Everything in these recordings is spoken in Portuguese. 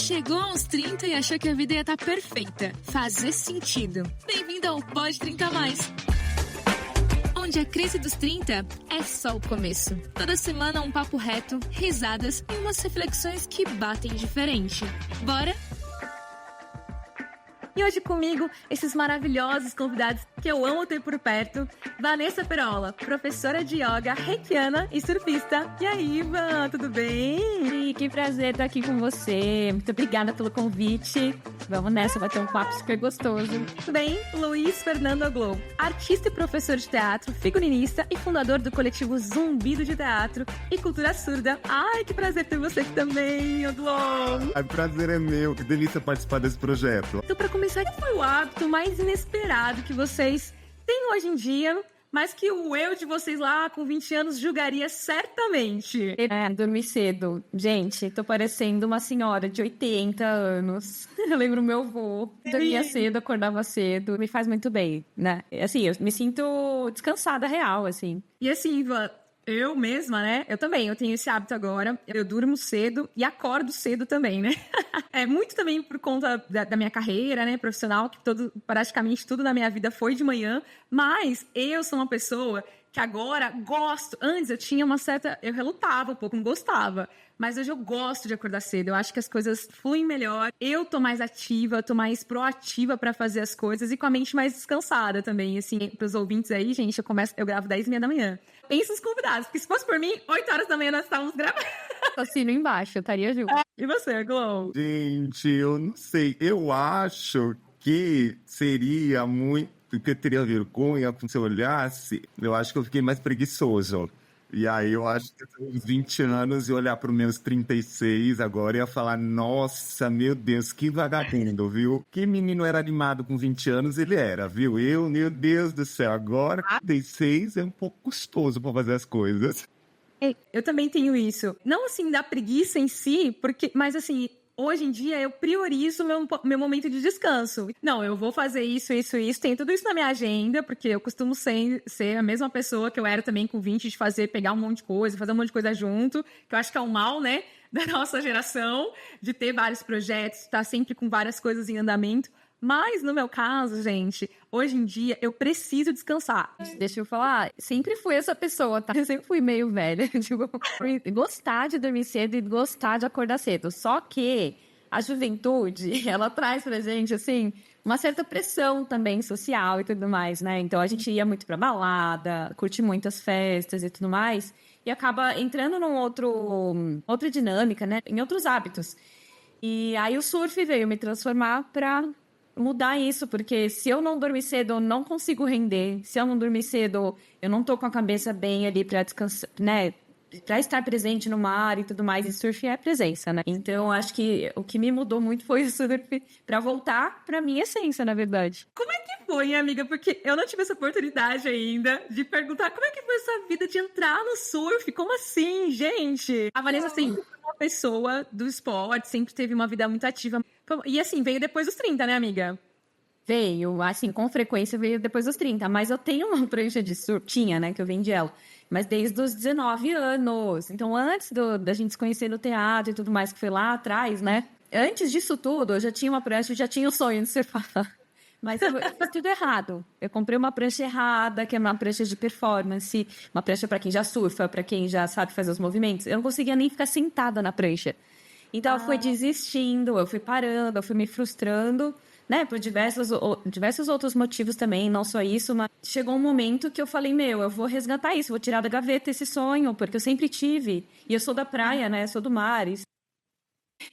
Chegou aos 30 e achou que a vida ia estar perfeita. Fazer sentido. Bem-vindo ao Pode 30 Mais. Onde a crise dos 30 é só o começo. Toda semana um papo reto, risadas e umas reflexões que batem diferente. Bora? E hoje comigo, esses maravilhosos convidados que eu amo ter por perto. Vanessa Perola, professora de yoga, reikiana e surfista. E aí, Ivan, tudo bem? Que prazer estar aqui com você. Muito obrigada pelo convite. Vamos nessa, vai ter um papo super gostoso. Tudo bem? Luiz Fernando Aglow, artista e professor de teatro, figurinista e fundador do coletivo Zumbido de Teatro e Cultura Surda. Ai, que prazer ter você aqui também, Aglow. O prazer é meu. Que delícia participar desse projeto. Então, para começar, qual foi o hábito mais inesperado que vocês têm hoje em dia, mas que o eu de vocês lá com 20 anos julgaria certamente? Dormir cedo. Gente, tô parecendo uma senhora de 80 anos. Eu lembro meu avô. Dormia cedo, acordava cedo. Me faz muito bem, né? Assim, eu me sinto descansada real, assim. E assim, Ivan, eu mesma, né? Eu também, eu tenho esse hábito agora. Eu durmo cedo e acordo cedo também, né? É muito também por conta da minha carreira, né, profissional, que praticamente tudo na minha vida foi de manhã. Mas eu sou uma pessoa que agora gosto. Antes eu tinha eu relutava um pouco, não gostava. Mas hoje eu gosto de acordar cedo. Eu acho que as coisas fluem melhor. Eu tô mais ativa, tô mais proativa pra fazer as coisas e com a mente mais descansada também. Assim, pros ouvintes aí, gente, eu gravo 10h30 da manhã. Pensa nos convidados, porque se fosse por mim, 8 horas da manhã nós estávamos gravando. Assino embaixo, eu estaria junto. E você, Glow? Gente, eu não sei. Eu acho que seria muito... que eu teria vergonha se eu olhasse. Eu acho que eu fiquei mais preguiçoso. E aí eu acho que eu tenho uns 20 anos e olhar para os meus 36 agora e ia falar, nossa, meu Deus, que vagabundo, viu? Que menino era animado com 20 anos, ele era, viu? Meu Deus do céu, agora 36 é um pouco custoso para fazer as coisas. Eu também tenho isso. Não assim da preguiça em si, mas assim... Hoje em dia, eu priorizo meu momento de descanso. Não, eu vou fazer isso. Tem tudo isso na minha agenda, porque eu costumo ser a mesma pessoa que eu era também com 20, de pegar um monte de coisa, fazer um monte de coisa junto, que eu acho que é um mal, né, da nossa geração, de ter vários projetos, estar sempre com várias coisas em andamento. Mas, no meu caso, gente, hoje em dia, eu preciso descansar. Deixa eu falar, sempre fui essa pessoa, tá? Eu sempre fui meio velha, tipo, gostar de dormir cedo e gostar de acordar cedo. Só que a juventude, ela traz pra gente, assim, uma certa pressão também social e tudo mais, né? Então, a gente ia muito pra balada, curte muitas festas e tudo mais, e acaba entrando outra dinâmica, né? Em outros hábitos. E aí o surf veio me transformar pra mudar isso, porque se eu não dormir cedo, eu não consigo render. Se eu não dormir cedo, eu não tô com a cabeça bem ali pra descansar, né? Pra estar presente no mar e tudo mais. E surf é presença, né? Então, acho que o que me mudou muito foi o surf pra voltar pra minha essência, na verdade. Como é que foi, amiga? Porque eu não tive essa oportunidade ainda de perguntar como é que foi essa vida de entrar no surf. Como assim, gente? A Vanessa sempre foi uma pessoa do esporte, sempre teve uma vida muito ativa. E assim, veio depois dos 30, né, amiga? Veio, assim, com frequência veio depois dos 30. Mas eu tenho uma prancha de surf, tinha, né, que eu vendi ela. Mas desde os 19 anos. Então, antes da gente se conhecer no teatro e tudo mais, que foi lá atrás, né? Antes disso tudo, eu já tinha uma prancha, eu já tinha o sonho de surfar. Mas eu fiz tudo errado. Eu comprei uma prancha errada, que é uma prancha de performance, uma prancha para quem já surfa, para quem já sabe fazer os movimentos. Eu não conseguia nem ficar sentada na prancha. Então, eu fui desistindo, eu fui parando, eu fui me frustrando, né? Por diversos outros motivos também, não só isso, mas chegou um momento que eu falei, eu vou resgatar isso, vou tirar da gaveta esse sonho, porque eu sempre tive. E eu sou da praia, né? Eu sou do mar.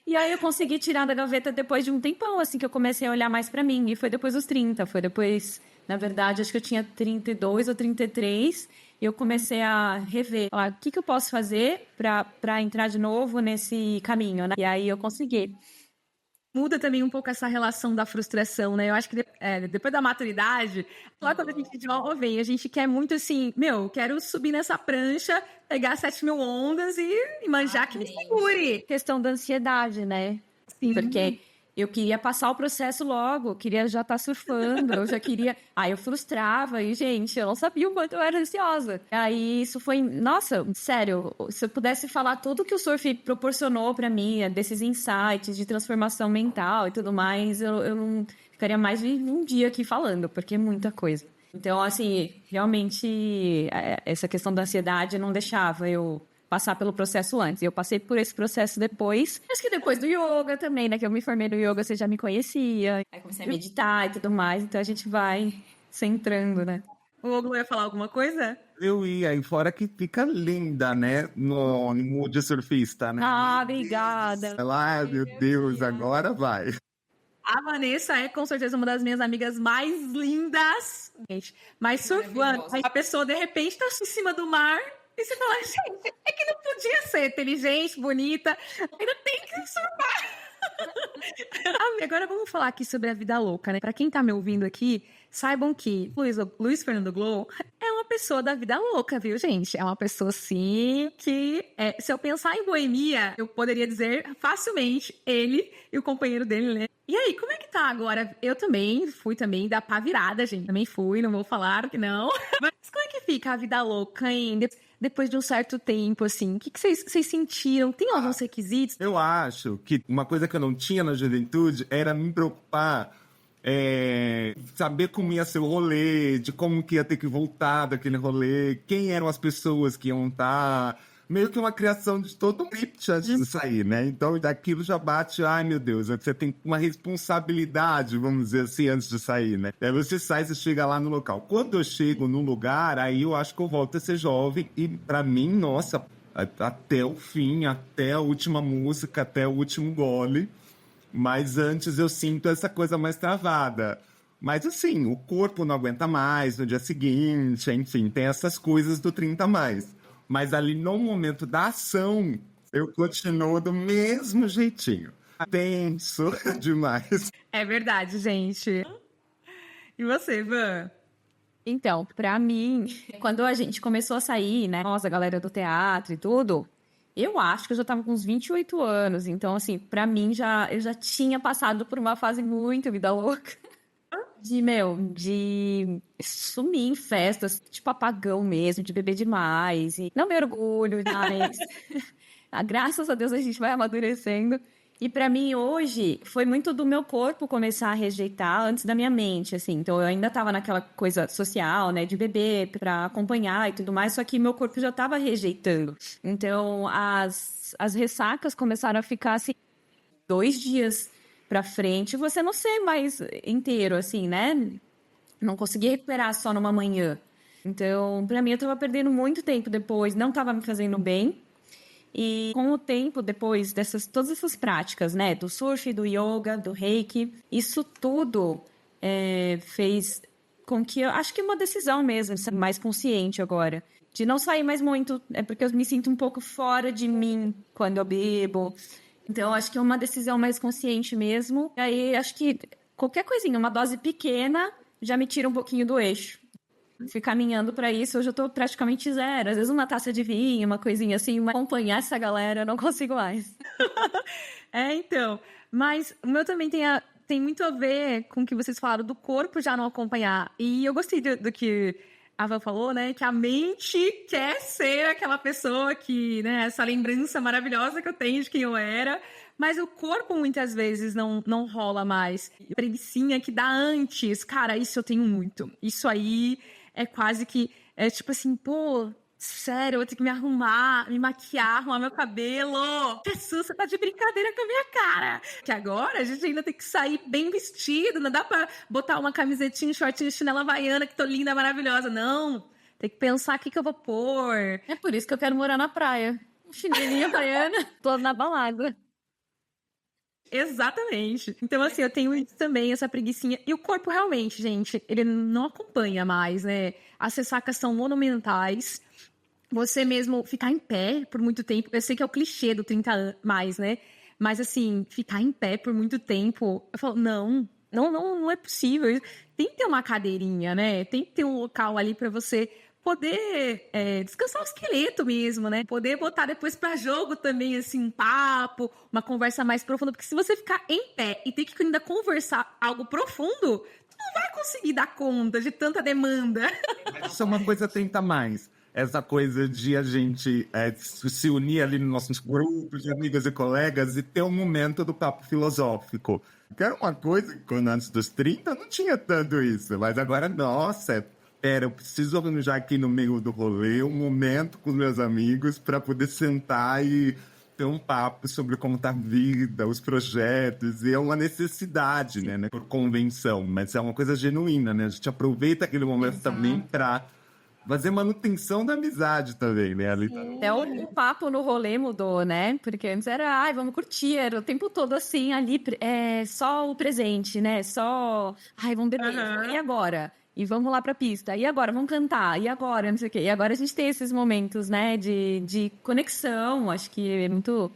E aí eu consegui tirar da gaveta depois de um tempão, assim, que eu comecei a olhar mais pra mim. E foi depois dos 30, foi depois, na verdade, acho que eu tinha 32 ou 33, e eu comecei a rever, o que eu posso fazer pra entrar de novo nesse caminho, né? E aí eu consegui. Muda também um pouco essa relação da frustração, né? Eu acho que depois da maturidade, lá quando a gente é jovem, a gente quer muito assim, quero subir nessa prancha, pegar 7.000 ondas e manjar que me segure. Questão da ansiedade, né? Sim. Porque Eu queria passar o processo logo, eu queria já estar surfando, eu já queria... Aí eu frustrava e, gente, eu não sabia o quanto eu era ansiosa. Aí isso foi... Nossa, sério, se eu pudesse falar tudo que o surf proporcionou pra mim, desses insights de transformação mental e tudo mais, eu não ficaria mais de um dia aqui falando, porque é muita coisa. Então, assim, realmente, essa questão da ansiedade não deixava eu passar pelo processo antes. Eu passei por esse processo depois. Acho que depois do yoga também, né? Que eu me formei no yoga, você já me conhecia. Aí comecei a meditar e tudo mais. Então a gente vai centrando, né? O Oglu ia falar alguma coisa? Eu ia, e fora que fica linda, né? No mood surfista, né? Ah, obrigada. Ai, meu Deus, agora vai. A Vanessa é com certeza uma das minhas amigas mais lindas. Gente, mas surfando, a pessoa de repente tá em cima do mar e você fala, gente, é que não podia ser inteligente, bonita, ainda tem que surfar. Agora vamos falar aqui sobre a vida louca, né? Pra quem tá me ouvindo aqui, saibam que Luiz Fernando Glow é uma pessoa da vida louca, viu, gente? É uma pessoa, sim, que... se eu pensar em boemia, eu poderia dizer facilmente ele e o companheiro dele, né? E aí, como é que tá agora? Eu também fui da pá virada, gente. Também fui, não vou falar que não. Mas como é que fica a vida louca, hein? Depois de um certo tempo, assim, o que vocês sentiram? Tem alguns requisitos? Eu acho que uma coisa que eu não tinha na juventude era me preocupar, saber como ia ser o rolê, de como que ia ter que voltar daquele rolê, quem eram as pessoas que iam estar... Meio que uma criação de todo um script antes de sair, né? Então, daquilo já bate, ai meu Deus, você tem uma responsabilidade, vamos dizer assim, antes de sair, né? Aí você sai, você chega lá no local. Quando eu chego no lugar, aí eu acho que eu volto a ser jovem e pra mim, nossa, até o fim, até a última música, até o último gole. Mas antes eu sinto essa coisa mais travada. Mas assim, o corpo não aguenta mais no dia seguinte, enfim, tem essas coisas do 30 a mais. Mas ali no momento da ação, eu continuo do mesmo jeitinho. Tenso demais. É verdade, gente. E você, Van? Então, pra mim, quando a gente começou a sair, né? Nossa, a galera do teatro e tudo, eu acho que eu já tava com uns 28 anos. Então, assim, pra mim, eu já tinha passado por uma fase muito vida louca. De sumir em festas, tipo apagão mesmo, de beber demais. E não me orgulho, mas graças a Deus a gente vai amadurecendo. E pra mim hoje foi muito do meu corpo começar a rejeitar antes da minha mente, assim. Então eu ainda tava naquela coisa social, né, de beber pra acompanhar e tudo mais, só que meu corpo já tava rejeitando. Então as ressacas começaram a ficar assim 2 dias pra frente, você não ser mais inteiro, assim, né? Não conseguia recuperar só numa manhã. Então, pra mim, eu tava perdendo muito tempo depois, não tava me fazendo bem. E com o tempo, depois todas essas práticas, né? Do surf, do yoga, do reiki, isso tudo fez com que eu acho que uma decisão mesmo, mais consciente agora. De não sair mais muito, porque eu me sinto um pouco fora de mim quando eu bebo. Então, acho que é uma decisão mais consciente mesmo. E aí, acho que qualquer coisinha, uma dose pequena, já me tira um pouquinho do eixo. Fui caminhando para isso, hoje eu tô praticamente zero. Às vezes uma taça de vinho, uma coisinha assim, mas acompanhar essa galera, eu não consigo mais. Então. Mas o meu também tem muito a ver com o que vocês falaram do corpo já não acompanhar. E eu gostei do que a Van falou, né? Que a mente quer ser aquela pessoa que, né? Essa lembrança maravilhosa que eu tenho de quem eu era. Mas o corpo, muitas vezes, não rola mais. A preguicinha que dá antes. Cara, isso eu tenho muito. Isso aí é quase que... É tipo assim, pô... Sério, eu vou ter que me arrumar, me maquiar, arrumar meu cabelo. Jesus, você tá de brincadeira com a minha cara. Que agora a gente ainda tem que sair bem vestido. Não dá pra botar uma camisetinha, shortinho, chinela havaiana, que tô linda, maravilhosa. Não, tem que pensar o que eu vou pôr. É por isso que eu quero morar na praia. Chinelinha havaiana, tô na balada. Exatamente. Então, assim, eu tenho isso também, essa preguicinha. E o corpo, realmente, gente, ele não acompanha mais, né? As ressacas são monumentais. Você mesmo ficar em pé por muito tempo, eu sei que é o clichê do 30 mais, né? Mas, assim, ficar em pé por muito tempo, eu falo, não é possível. Tem que ter uma cadeirinha, né? Tem que ter um local ali para você poder descansar o esqueleto mesmo, né? Poder botar depois pra jogo também, assim, um papo, uma conversa mais profunda. Porque se você ficar em pé e ter que ainda conversar algo profundo, tu não vai conseguir dar conta de tanta demanda. Isso é uma coisa 30 a mais. Essa coisa de a gente se unir ali nos nossos grupos de amigos e colegas e ter um momento do papo filosófico. Que era uma coisa que, quando antes dos 30, não tinha tanto isso. Mas agora, nossa, eu preciso organizar aqui no meio do rolê um momento com os meus amigos para poder sentar e ter um papo sobre como tá a vida, os projetos. E é uma necessidade, né? Por convenção. Mas é uma coisa genuína, né? A gente aproveita aquele momento também para fazer manutenção da amizade também, né? Ali tá... Até o papo no rolê mudou, né? Porque antes era, vamos curtir, era o tempo todo assim, ali, só o presente, né? Só, vamos beber, e agora? E vamos lá pra pista, e agora? Vamos cantar, e agora? Não sei o quê. E agora a gente tem esses momentos, né? De conexão, acho que é muito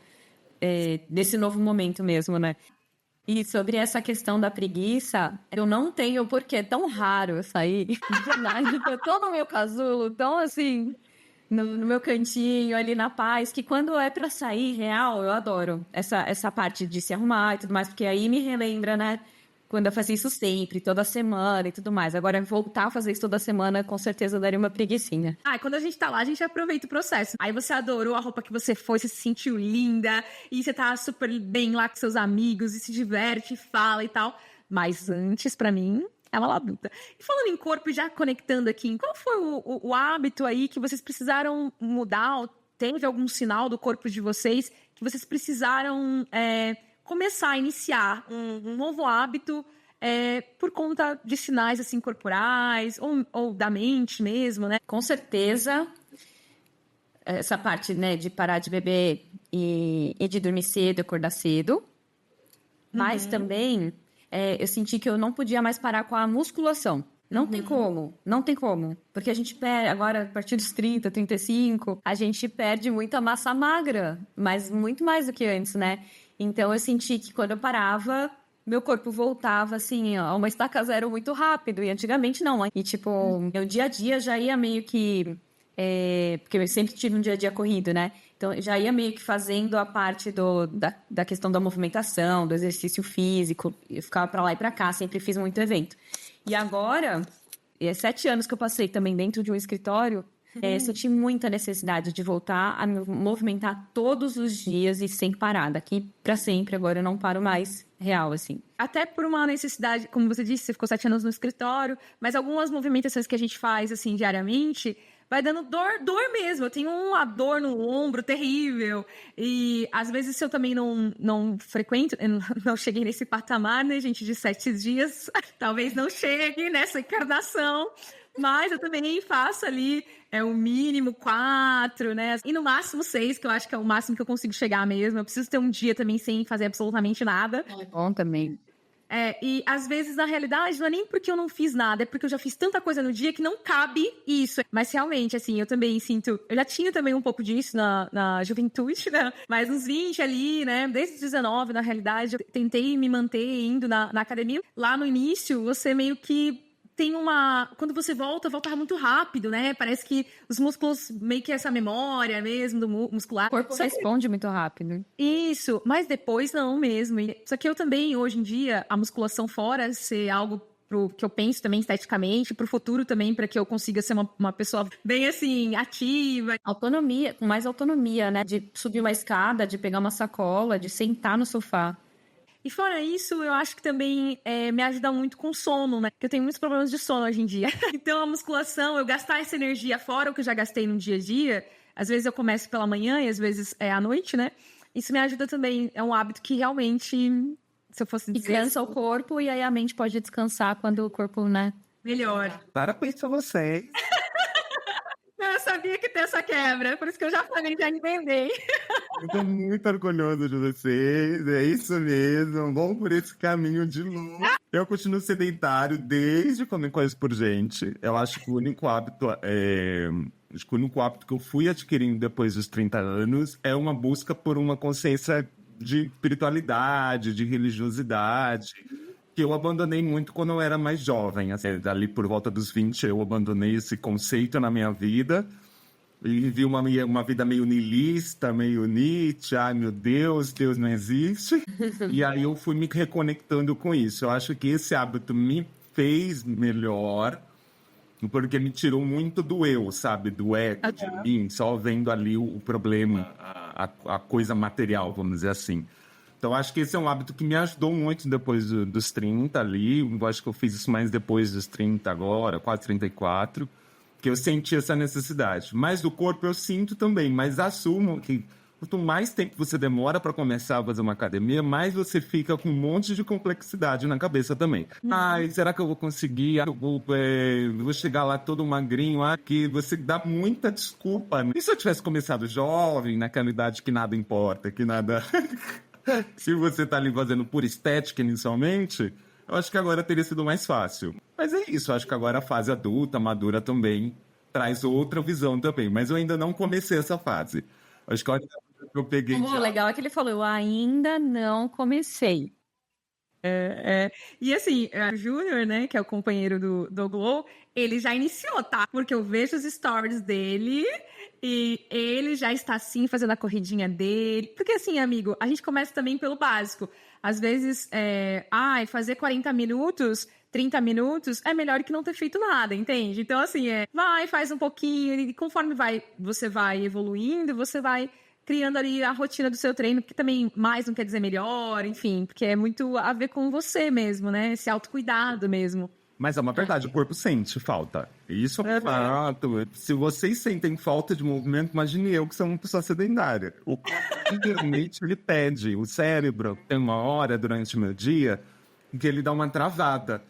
desse novo momento mesmo, né? E sobre essa questão da preguiça, eu não tenho porque é tão raro eu sair. De verdade, eu tô no meu casulo, tão assim, no meu cantinho, ali na paz, que quando é pra sair real, eu adoro essa parte de se arrumar e tudo mais, porque aí me relembra, né? Quando eu fazia isso sempre, toda semana e tudo mais. Agora, voltar a fazer isso toda semana, com certeza daria uma preguicinha. E quando a gente tá lá, a gente aproveita o processo. Aí você adorou a roupa que você foi, você se sentiu linda, e você tá super bem lá com seus amigos, e se diverte, fala e tal. Mas antes, pra mim, é uma labuta. E falando em corpo, já conectando aqui, qual foi o hábito aí que vocês precisaram mudar? Ou teve algum sinal do corpo de vocês que vocês precisaram começar a iniciar um novo hábito por conta de sinais assim corporais ou da mente mesmo, né? Com certeza, essa parte, né, de parar de beber e de dormir cedo, acordar cedo. Mas também eu senti que eu não podia mais parar com a musculação. Não tem como. Porque a gente perde, agora, a partir dos 30, 35, a gente perde muita massa magra, mas muito mais do que antes, né? Então, eu senti que quando eu parava, meu corpo voltava, assim, a uma estaca zero muito rápido. E antigamente não. E, tipo, meu dia a dia já ia meio que... porque eu sempre tive um dia a dia corrido, né? Então, eu já ia meio que fazendo a parte da questão da movimentação, do exercício físico. Eu ficava pra lá e pra cá, sempre fiz muito evento. E agora, 7 anos que eu passei também dentro de um escritório... senti muita necessidade de voltar a me movimentar todos os dias e sem parar. Daqui pra sempre, agora eu não paro mais, real, assim. Até por uma necessidade, como você disse, você ficou 7 anos no escritório, mas algumas movimentações que a gente faz, assim, diariamente, vai dando dor mesmo. Eu tenho uma dor no ombro terrível. E, às vezes, se eu também não frequento, eu não cheguei nesse patamar, né, gente, de 7 dias, talvez não chegue nessa encarnação. Mas eu também faço ali o mínimo 4, né? E no máximo 6, que eu acho que é o máximo que eu consigo chegar mesmo. Eu preciso ter um dia também sem fazer absolutamente nada. É bom também. E às vezes, na realidade, não é nem porque eu não fiz nada, é porque eu já fiz tanta coisa no dia que não cabe isso. Mas realmente, assim, eu também sinto... Eu já tinha também um pouco disso na juventude, né? Mas uns 20 ali, né? Desde os 19, na realidade, eu tentei me manter indo na academia. Lá no início, você meio que... Quando você volta muito rápido, né? Parece que os músculos, meio que essa memória mesmo do muscular. O corpo responde muito rápido. Isso, mas depois não mesmo. Só que eu também, hoje em dia, a musculação fora ser algo que eu penso também esteticamente, pro futuro também, para que eu consiga ser uma pessoa bem, assim, ativa. Autonomia, com mais autonomia, né? De subir uma escada, de pegar uma sacola, de sentar no sofá. E fora isso, eu acho que também me ajuda muito com sono, né? Porque eu tenho muitos problemas de sono hoje em dia. Então, a musculação, eu gastar essa energia fora o que eu já gastei no dia a dia, às vezes eu começo pela manhã e às vezes é à noite, né? Isso me ajuda também. É um hábito que realmente, se eu fosse dizer... Cansa o corpo e aí a mente pode descansar quando o corpo, né? Melhor. Parabéns pra vocês. Eu sabia que tem essa quebra, por isso que eu já falei, já emendei. Eu tô muito orgulhoso de vocês, é isso mesmo, vamos por esse caminho de luz. Eu continuo sedentário desde comer coisas por gente. Eu acho que o único hábito que eu fui adquirindo depois dos 30 anos é uma busca por uma consciência de espiritualidade, de religiosidade, que eu abandonei muito quando eu era mais jovem. Assim, ali por volta dos 20, eu abandonei esse conceito na minha vida e vivi uma vida meio niilista, meio Nietzsche. Ai, meu Deus, Deus não existe. E aí eu fui me reconectando com isso. Eu acho que esse hábito me fez melhor, porque me tirou muito do eu, sabe? Do ego de mim, só vendo ali o problema, a coisa material, vamos dizer assim. Então, acho que esse é um hábito que me ajudou muito depois dos 30 ali. Eu acho que eu fiz isso mais depois dos 30 agora, quase 34, que eu senti essa necessidade. Mas do corpo eu sinto também, mas assumo que quanto mais tempo você demora para começar a fazer uma academia, mais você fica com um monte de complexidade na cabeça também. Ai, será que eu vou conseguir? Eu vou chegar lá todo magrinho, que você dá muita desculpa. E se eu tivesse começado jovem, naquela idade que nada importa, que nada... Se você tá ali fazendo por estética inicialmente, eu acho que agora teria sido mais fácil. Mas é isso, eu acho que agora a fase adulta, madura também, traz outra visão também. Mas eu ainda não comecei essa fase. Acho que a única coisa que eu peguei... O legal é que ele falou, eu ainda não comecei. E assim, o Júnior, né, que é o companheiro do Glow, ele já iniciou, tá? Porque eu vejo os stories dele e ele já está, assim, fazendo a corridinha dele. Porque, assim, amigo, a gente começa também pelo básico. Às vezes, fazer 40 minutos, 30 minutos é melhor que não ter feito nada, entende? Então, assim, faz um pouquinho e conforme você vai evoluindo, você vai criando ali a rotina do seu treino, porque também mais não quer dizer melhor, enfim, porque é muito a ver com você mesmo, né? Esse autocuidado mesmo. Mas é uma verdade, o corpo sente falta. Isso é fato. Se vocês sentem falta de movimento, imagine eu que sou uma pessoa sedentária. O corpo literalmente ele pede. O cérebro tem uma hora durante o meu dia que ele dá uma travada.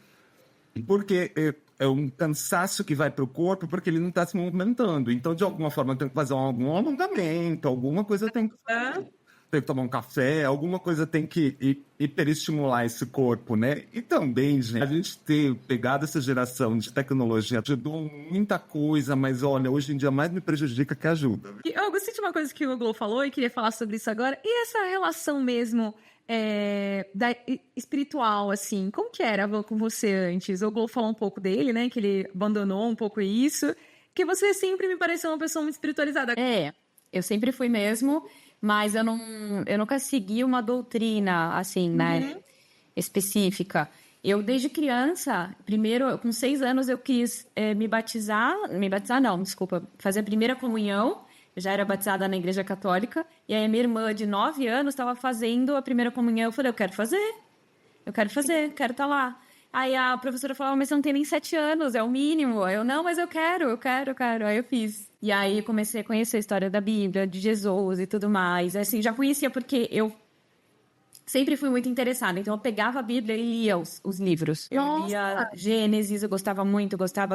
Porque é um cansaço que vai para o corpo porque ele não está se movimentando. Então, de alguma forma, tem que fazer algum alongamento, alguma coisa tem que fazer. Tem que tomar um café, alguma coisa tem que hiperestimular esse corpo, né? E também, gente, a gente ter pegado essa geração de tecnologia ajudou muita coisa, mas olha, hoje em dia mais me prejudica que ajuda. Eu gostei de uma coisa que o Glow falou e queria falar sobre isso agora. E essa relação mesmo espiritual, assim, como que era com você antes? O Glow falou um pouco dele, né? Que ele abandonou um pouco isso. Que você sempre me pareceu uma pessoa muito espiritualizada. Eu sempre fui mesmo, mas eu nunca segui uma doutrina, assim, né, específica. Eu, desde criança, primeiro, com 6 anos, eu quis fazer a primeira comunhão. Eu já era batizada na igreja católica, e aí a minha irmã, de 9 anos, estava fazendo a primeira comunhão. Eu falei, eu quero quero estar lá. Aí a professora falava, mas você não tem nem 7 anos, é o mínimo. Aí eu, não, mas eu quero. Aí eu fiz. E aí comecei a conhecer a história da Bíblia, de Jesus e tudo mais. Assim, já conhecia porque eu sempre fui muito interessada. Então eu pegava a Bíblia e lia os livros. Eu lia Gênesis, eu gostava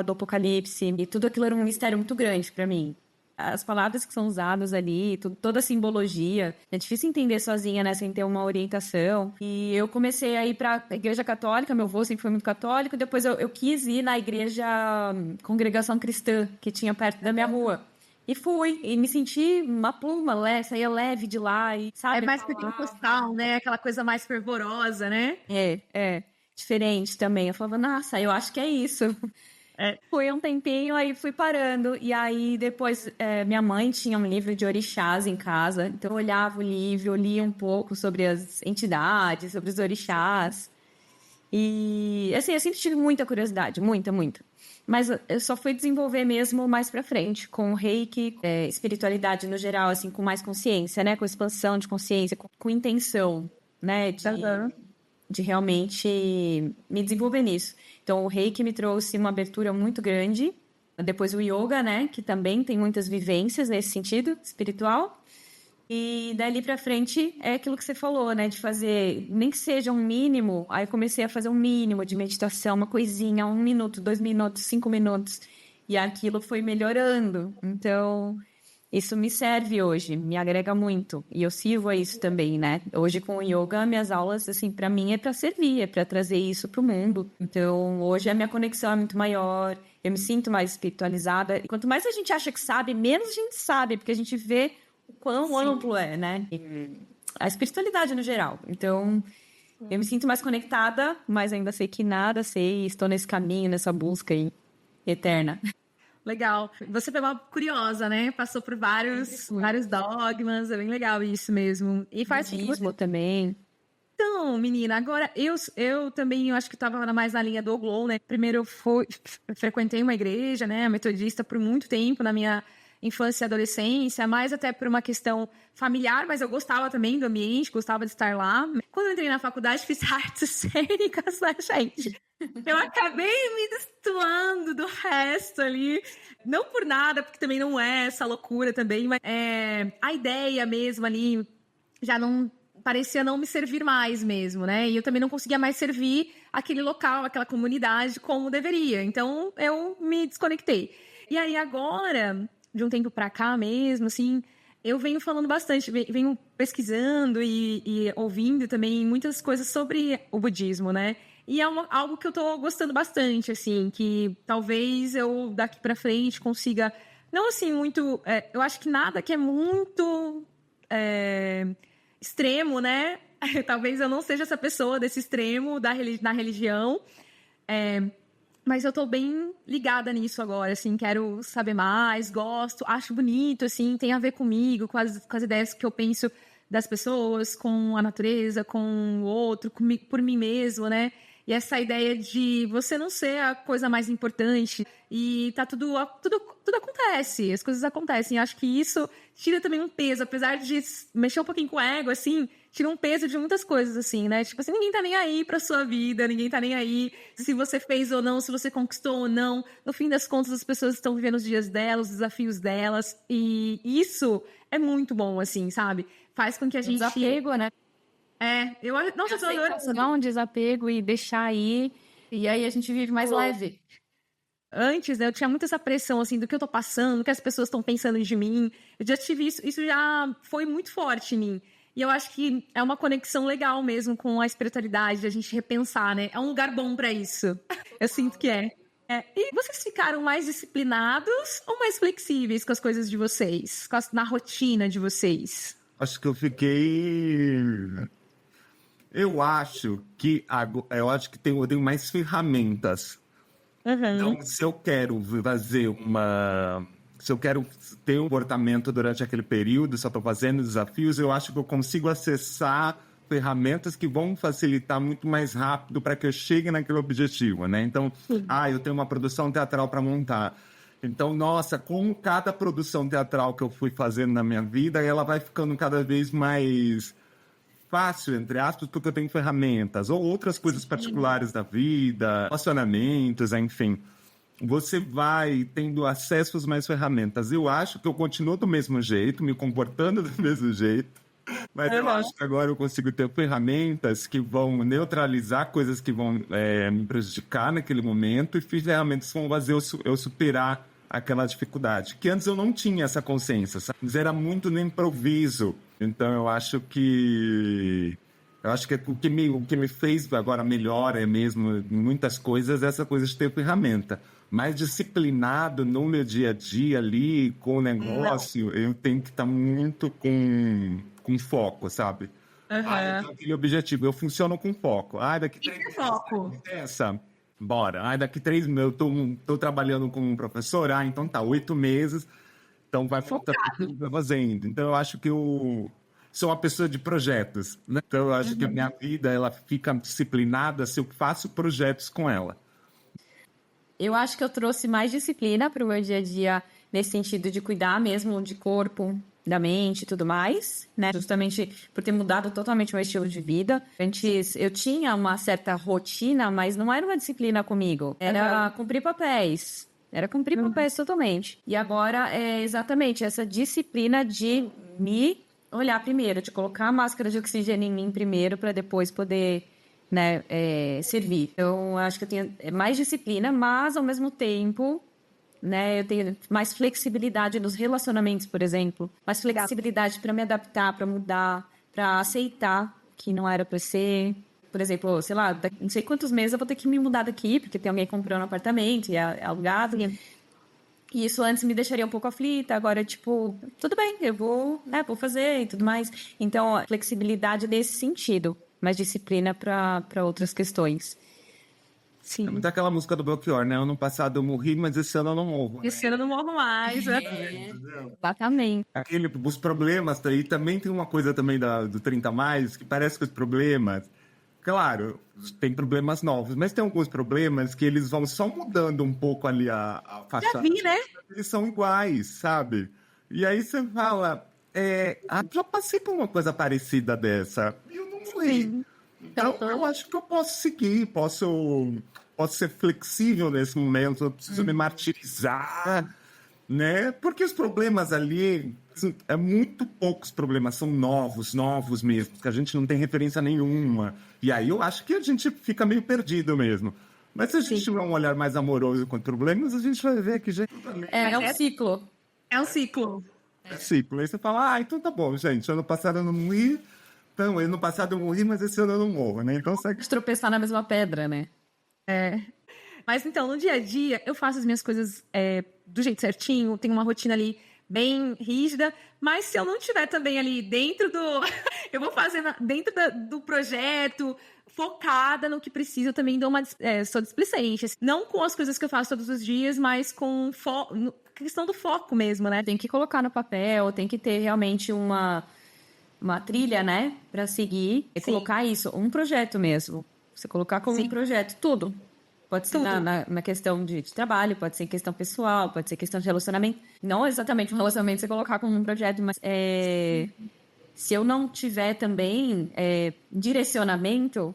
do Apocalipse. E tudo aquilo era um mistério muito grande para mim. As palavras que são usadas ali, toda a simbologia. É difícil entender sozinha, né? Sem ter uma orientação. E eu comecei a ir para a igreja católica. Meu avô sempre foi muito católico. Depois eu quis ir na igreja Congregação Cristã, que tinha perto da minha rua. E fui. E me senti uma pluma, saía leve de lá. E, sabe, é mais pentecostal, né? Aquela coisa mais fervorosa, né? Diferente também. Eu falava, nossa, eu acho que é isso. Fui um tempinho, aí fui parando. E aí, depois, minha mãe tinha um livro de orixás em casa. Então, eu olhava o livro, eu lia um pouco sobre as entidades, sobre os orixás. E, assim, eu sempre tive muita curiosidade, muita. Mas eu só fui desenvolver mesmo mais pra frente, com o reiki, espiritualidade no geral, assim, com mais consciência, né? Com expansão de consciência, com intenção, né? De realmente me desenvolver nisso. Então, o reiki me trouxe uma abertura muito grande. Depois o yoga, né? Que também tem muitas vivências nesse sentido espiritual. E dali pra frente é aquilo que você falou, né? De fazer, nem que seja um mínimo. Aí eu comecei a fazer um mínimo de meditação, uma coisinha, 1 minuto, 2 minutos, 5 minutos. E aquilo foi melhorando. Então, isso me serve hoje, me agrega muito. E eu sirvo a isso também, né? Hoje com o yoga, minhas aulas, assim, pra mim é pra servir, é pra trazer isso pro mundo. Então, hoje a minha conexão é muito maior, eu me sinto mais espiritualizada. E quanto mais a gente acha que sabe, menos a gente sabe, porque a gente vê o quão amplo é, né? A espiritualidade no geral. Então, Eu me sinto mais conectada, mas ainda sei que nada sei, estou nesse caminho, nessa busca aí, eterna. Legal. Você foi uma curiosa, né? Passou por vários dogmas, é bem legal isso mesmo. E faz Budismo também. Então, menina, agora eu também eu acho que estava mais na linha do Glow, né? Primeiro eu frequentei uma igreja, né, metodista por muito tempo na minha infância e adolescência, mais até por uma questão familiar, mas eu gostava também do ambiente, gostava de estar lá. Quando eu entrei na faculdade, fiz artes cênicas, né, gente? Eu acabei me destoando do resto ali, não por nada, porque também não é essa loucura também, mas a ideia mesmo ali já não parecia não me servir mais mesmo, né? E eu também não conseguia mais servir aquele local, aquela comunidade como deveria. Então, eu me desconectei. E aí, agora, de um tempo pra cá mesmo, assim, eu venho falando bastante, venho pesquisando e ouvindo também muitas coisas sobre o budismo, né? E é algo que eu tô gostando bastante, assim, que talvez eu, daqui pra frente, consiga... Não, assim, muito... eu acho que nada que é muito... extremo, né? Talvez eu não seja essa pessoa desse extremo na religião, mas eu tô bem ligada nisso agora, assim, quero saber mais, gosto, acho bonito, assim, tem a ver comigo, com as ideias que eu penso das pessoas, com a natureza, com o outro, por mim mesmo, né? E essa ideia de você não ser a coisa mais importante e tá tudo acontece, as coisas acontecem. Acho que isso tira também um peso, apesar de mexer um pouquinho com o ego, assim, tira um peso de muitas coisas, assim, né? Tipo assim, ninguém tá nem aí pra sua vida, ninguém tá nem aí se você fez ou não, se você conquistou ou não. No fim das contas, as pessoas estão vivendo os dias delas, os desafios delas, e isso é muito bom, assim, sabe? Faz com que a gente... Desapego, né? Nossa, Aceitação, um desapego e deixar aí, e aí a gente vive mais leve. Antes, né, eu tinha muito essa pressão, assim, do que eu tô passando, do que as pessoas estão pensando de mim. Eu já tive isso já foi muito forte em mim. E eu acho que é uma conexão legal mesmo com a espiritualidade, a gente repensar, né? É um lugar bom pra isso. Eu sinto que é. E vocês ficaram mais disciplinados ou mais flexíveis com as coisas de vocês? Na rotina de vocês? Acho que eu fiquei... Eu acho que eu tenho mais ferramentas. Então, se eu quero ter um comportamento durante aquele período, se eu estou fazendo desafios, eu acho que eu consigo acessar ferramentas que vão facilitar muito mais rápido para que eu chegue naquele objetivo, né? Então, eu tenho uma produção teatral para montar. Então, nossa, com cada produção teatral que eu fui fazendo na minha vida, ela vai ficando cada vez mais fácil, entre aspas, porque eu tenho ferramentas, ou outras coisas particulares da vida, relacionamentos, enfim. Você vai tendo acesso às mais ferramentas. Eu acho que eu continuo do mesmo jeito, me comportando do mesmo jeito, mas eu acho que agora eu consigo ter ferramentas que vão neutralizar coisas que vão me prejudicar naquele momento e ferramentas que vão fazer eu superar aquela dificuldade. Que antes eu não tinha essa consciência, sabe? Era muito no improviso. Então eu acho que o que me fez agora melhor é mesmo em muitas coisas essa coisa de ter ferramenta. Mais disciplinado no meu dia a dia ali com o negócio, eu tenho que estar muito com foco, sabe? Eu tenho aquele objetivo, eu funciono com foco. Daqui 3 meses foco? Bora. Daqui 3 meses eu tô trabalhando com um professor, então tá, 8 meses, então vai fazendo. Então eu acho que eu sou uma pessoa de projetos, né? Então eu acho que a minha vida, ela fica disciplinada se eu faço projetos com ela. Eu acho que eu trouxe mais disciplina para o meu dia a dia, nesse sentido de cuidar mesmo de corpo, da mente e tudo mais, né? Justamente por ter mudado totalmente o meu estilo de vida. Antes eu tinha uma certa rotina, mas não era uma disciplina comigo. Era cumprir papéis. Era cumprir papéis totalmente. E agora é exatamente essa disciplina de me olhar primeiro, de colocar a máscara de oxigênio em mim primeiro para depois poder, né, servir. Então, acho que eu tenho mais disciplina, mas ao mesmo tempo, né, eu tenho mais flexibilidade nos relacionamentos, por exemplo, mais flexibilidade para me adaptar, para mudar, para aceitar que não era para ser. Por exemplo, sei lá, não sei quantos meses eu vou ter que me mudar daqui, porque tem alguém comprando um apartamento e é alugado. E isso antes me deixaria um pouco aflita, agora, tipo, tudo bem, eu vou fazer e tudo mais. Então, flexibilidade nesse sentido. mais disciplina para outras questões. Sim. É muito aquela música do Belchior, né? Ano passado eu morri, mas esse ano eu não morro. Esse ano eu não morro mais. Exatamente. Os problemas, aí também tem uma coisa também do 30 mais, que parece que os problemas, claro, tem problemas novos, mas tem alguns problemas que eles vão só mudando um pouco ali a faixa. Já vi, né? Eles são iguais, sabe? E aí você fala, já passei por uma coisa parecida dessa, e eu não fui. Então, eu acho que eu posso seguir, posso ser flexível nesse momento, eu preciso me martirizar, né? Porque os problemas ali, é muito poucos problemas, são novos mesmo, que a gente não tem referência nenhuma. E aí eu acho que a gente fica meio perdido mesmo. Mas se a gente tiver um olhar mais amoroso com problemas, a gente vai ver que já É um ciclo. É um ciclo. é ciclo. Aí você fala, então tá bom, gente, ano passado eu não morri, então, ano passado eu morri, mas esse ano eu não morro, né? Então segue. De tropeçar na mesma pedra, né? Mas então, no dia a dia, eu faço as minhas coisas do jeito certinho, tenho uma rotina ali bem rígida, mas se eu não estiver também ali dentro do... eu vou fazendo dentro do projeto, focada no que preciso, eu também dou sou displicente. Não com as coisas que eu faço todos os dias, mas com questão do foco mesmo, né? Tem que colocar no papel, tem que ter realmente uma trilha, né? Para seguir. E colocar isso, um projeto mesmo. Você colocar como um projeto, tudo. Pode ser na questão de trabalho, pode ser em questão pessoal, pode ser questão de relacionamento. Não exatamente um relacionamento você colocar como um projeto, mas se eu não tiver também direcionamento,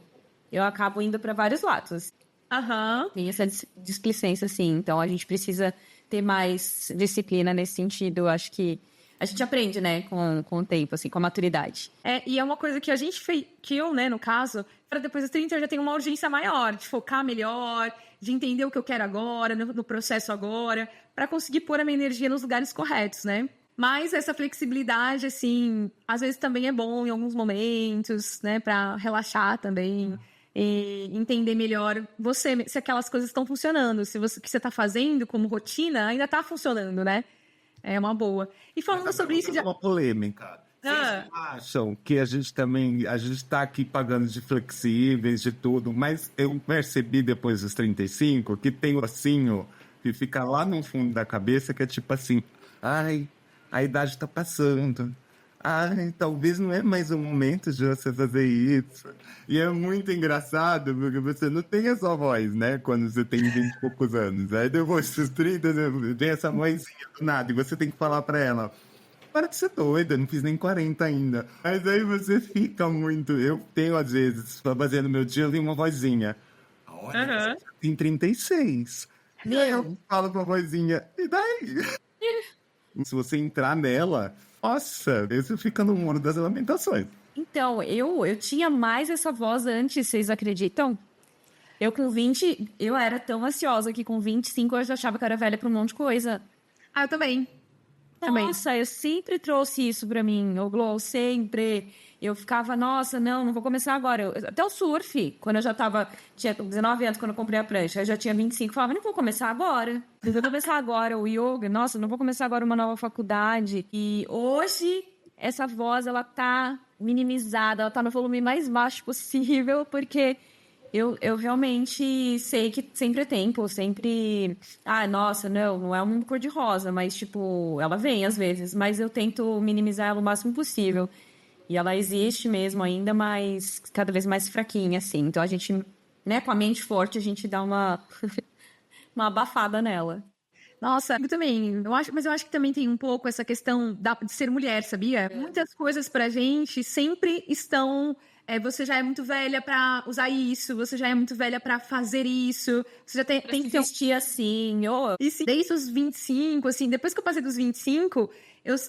eu acabo indo para vários lados. Tem essa displicência, assim. Então, a gente precisa ter mais disciplina nesse sentido. Eu acho que a gente aprende, né, com o tempo, assim, com a maturidade. E é uma coisa que a gente fez, que eu, né, no caso, para depois dos 30 eu já tenho uma urgência maior, de focar melhor, de entender o que eu quero agora, no processo agora, para conseguir pôr a minha energia nos lugares corretos, né? Mas essa flexibilidade, assim, às vezes também é bom em alguns momentos, né, para relaxar também e entender melhor se aquelas coisas estão funcionando, se o que você está fazendo como rotina ainda está funcionando, né? É uma boa. E falando sobre isso... Uma polêmica. Vocês acham que a gente está aqui pagando de flexíveis, de tudo, mas eu percebi depois dos 35 que tem o ossinho que fica lá no fundo da cabeça que é tipo assim, a idade está passando. Talvez não é mais o momento de você fazer isso. E é muito engraçado, porque você não tem essa voz, né? Quando você tem 20 e poucos anos. Aí depois dos 30, vem essa vozinha do nada. E você tem que falar pra ela, para de ser doida, não fiz nem 40 ainda. Mas aí você fica muito... Eu tenho, às vezes, fazendo meu dia, eu tenho uma vozinha. Olha, você tem 36. E aí eu falo com a vozinha, e daí? Se você entrar nela... Nossa, isso fica no mundo das lamentações. Então, eu tinha mais essa voz antes, vocês acreditam? Eu com 20, eu era tão ansiosa que com 25 eu já achava que eu era velha pra um monte de coisa. Eu também. Nossa, eu sempre trouxe isso pra mim, o Glow, sempre. Eu ficava, nossa, não vou começar agora. Até o surf, quando eu tinha 19 anos quando eu comprei a prancha, eu já tinha 25, eu falava, não vou começar agora. Não vou começar agora o yoga, nossa, não vou começar agora uma nova faculdade. E hoje, essa voz, ela tá minimizada, ela tá no volume mais baixo possível, porque eu realmente sei que sempre é tempo, sempre... nossa, não é um cor-de-rosa, mas, tipo, ela vem às vezes, mas eu tento minimizar ela o máximo possível. E ela existe mesmo ainda, mas cada vez mais fraquinha, assim. Então, a gente, né, com a mente forte, a gente dá uma abafada nela. Nossa, eu também. Mas eu acho que também tem um pouco essa questão de ser mulher, sabia? Muitas coisas pra gente sempre estão... você já é muito velha pra usar isso, você já é muito velha pra fazer isso, você já tem que vestir assim, E sim, desde os 25, assim, depois que eu passei dos 25...